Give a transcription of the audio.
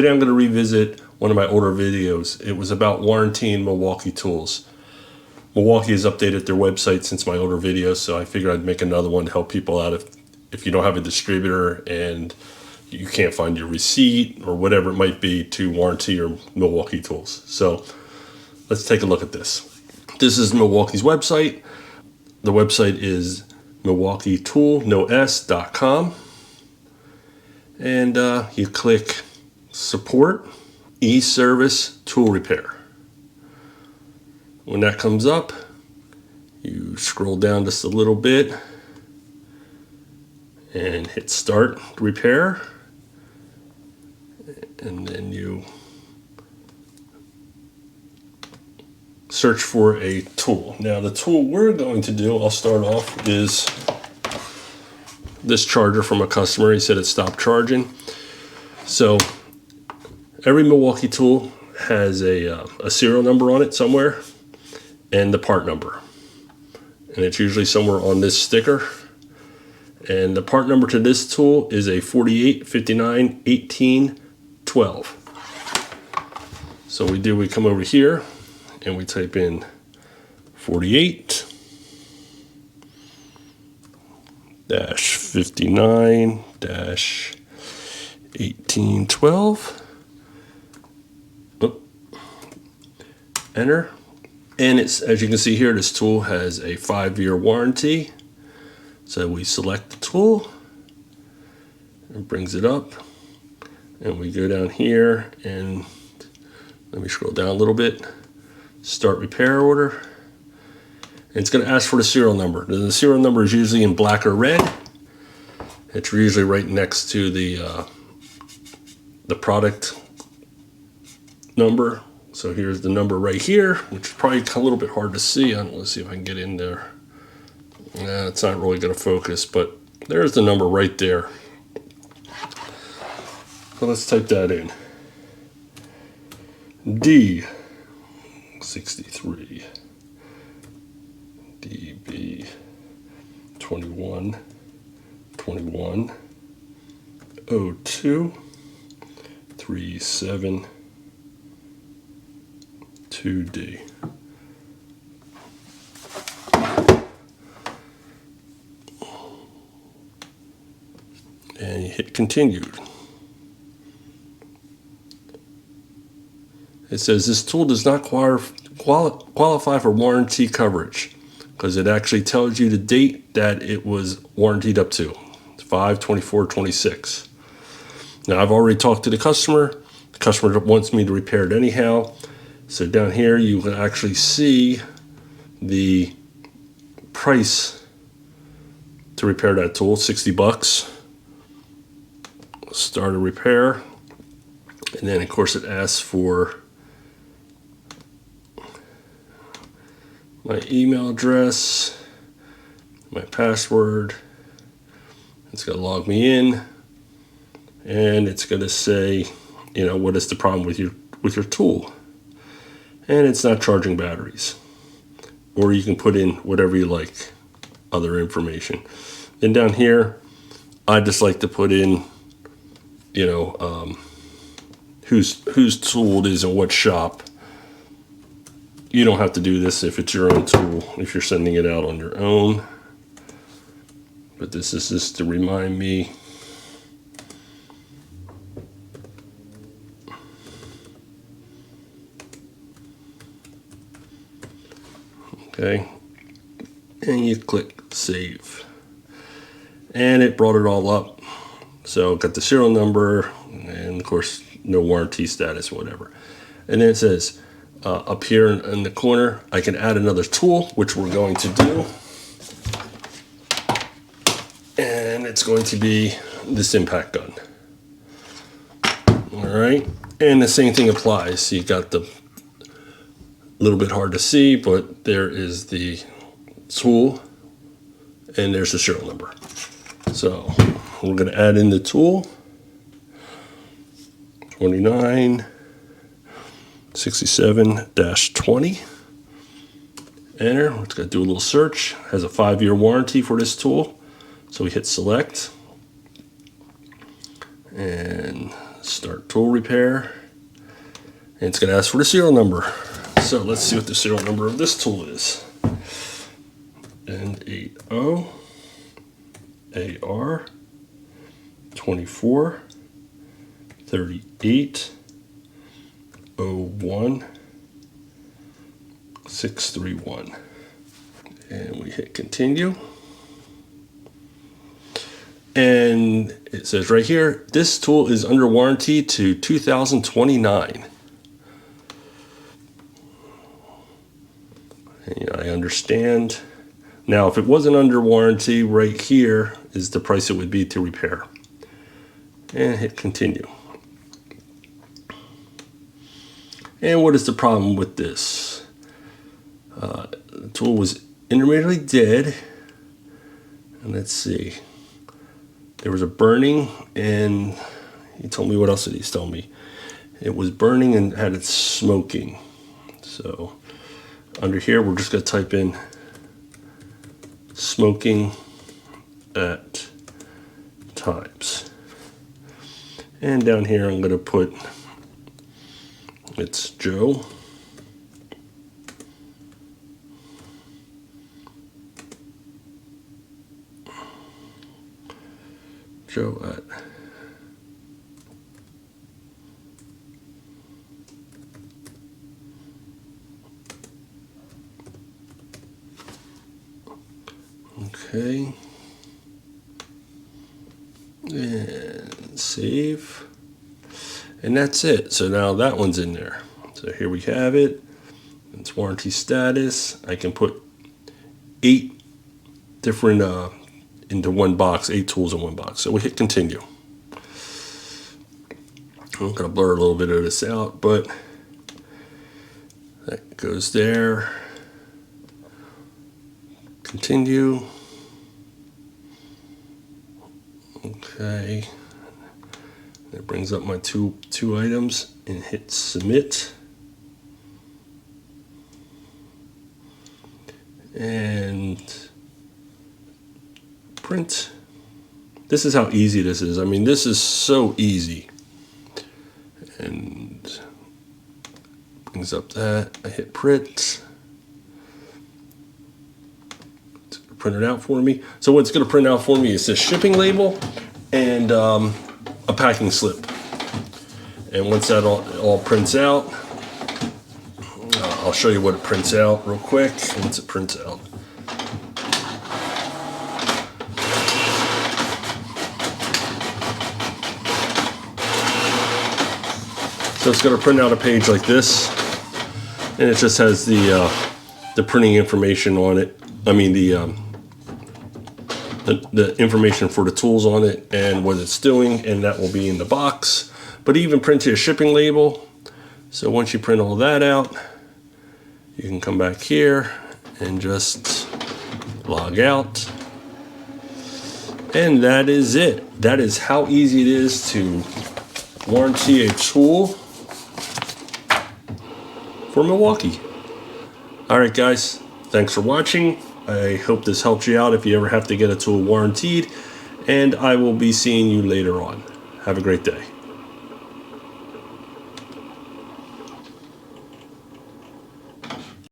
Today I'm going to revisit one of my older videos. It was about warranting Milwaukee tools. Milwaukee has updated their website since my older videos, so I figured I'd make another one to help people out if you don't have a distributor and you can't find your receipt or whatever it might be to warranty your Milwaukee tools. So let's take a look at this. This is Milwaukee's website. The website is milwaukeetool.com. And you click Support, E-Service, Tool Repair. When that comes up, you scroll down just a little bit and hit Start Repair. And then you search for a tool. Now the tool we're going to do, I'll start off, is this charger from a customer. He said it stopped charging. So every Milwaukee tool has a serial number on it somewhere and the part number. And it's usually somewhere on this sticker. And the part number to this tool is a 48, 59, 18, 12. So we come over here and we type in 48 -59 -1812. Enter. And it's, as you can see here, this tool has a 5-year warranty. So we select the tool, it brings it up, and we go down here and let me scroll down a little bit. Start repair order. And it's going to ask for the serial number. The serial number is usually in black or red. It's usually right next to the product number. So here's the number right here, which is probably a little bit hard to see. Let's see if I can get in there. It's not really going to focus, but there's the number right there. So let's type that in. D63. DB 21 21 02 37 2D. And you hit continued. It says this tool does not qualify for warranty coverage, because it actually tells you the date that it was warranted up to. It's 5/24/26. Now I've already talked to the customer. The customer wants me to repair it anyhow. So down here you can actually see the price to repair that tool, $60. Start a repair. And then of course it asks for my email address, my password. It's going to log me in, and it's going to say, you know, what is the problem with your tool? And it's not charging batteries. Or you can put in whatever you like, other information. And down here, I just like to put in, you know, whose tool it is and what shop. You don't have to do this if it's your own tool, if you're sending it out on your own. But this is just to remind me. Okay. And you click save. And it brought it all up. So got the serial number and of course no warranty status, whatever. And then it says, up here in the corner, I can add another tool, which we're going to do. And it's going to be this impact gun. All right. And the same thing applies. So you got the little bit hard to see, but there is the tool and there's the serial number. So we're going to add in the tool. 29 67-20. Enter. It's going to do a little search. Has a 5-year warranty for this tool. So we hit select and Start tool repair. And it's going to ask for the serial number. So let's see what the serial number of this tool is. N80 AR 24 38 01 631. And we hit continue. And it says right here, this tool is under warranty to 2029. And I understand. Now, if it wasn't under warranty, right here is the price it would be to repair. And hit continue. And what is the problem with this? The tool was intermittently dead. And let's see. There was a burning, and he told me, what else did he tell me? It was burning and had it smoking. So under here, we're just going to type in smoking at times. And down here, I'm going to put, it's Joe. Joe at okay, and save, and that's it. So now that one's in there. So here we have it. It's warranty status. I can put 8 different into one box, 8 tools in one box. So we hit continue. I'm gonna blur a little bit of this out, but that goes there. Continue. Okay. It brings up my two items and hit submit. And print. This is how easy this is. I mean, this is so easy. And brings up that. I hit print. It's gonna print it out for me. So what it's going to print out for me is this shipping label and a packing slip. And once that all prints out, I'll show you what it prints out real quick. Once it prints out. So it's going to print out a page like this, and it just has the printing information on it. I mean the information for the tools on it and what it's doing, and that will be in the box. But even printed a shipping label. So once you print all that out, you can come back here and just log out. And that is it. That is how easy it is to warranty a tool for Milwaukee. All right, guys, thanks for watching. I hope this helps you out if you ever have to get a tool warranted, and I will be seeing you later on. Have a great day.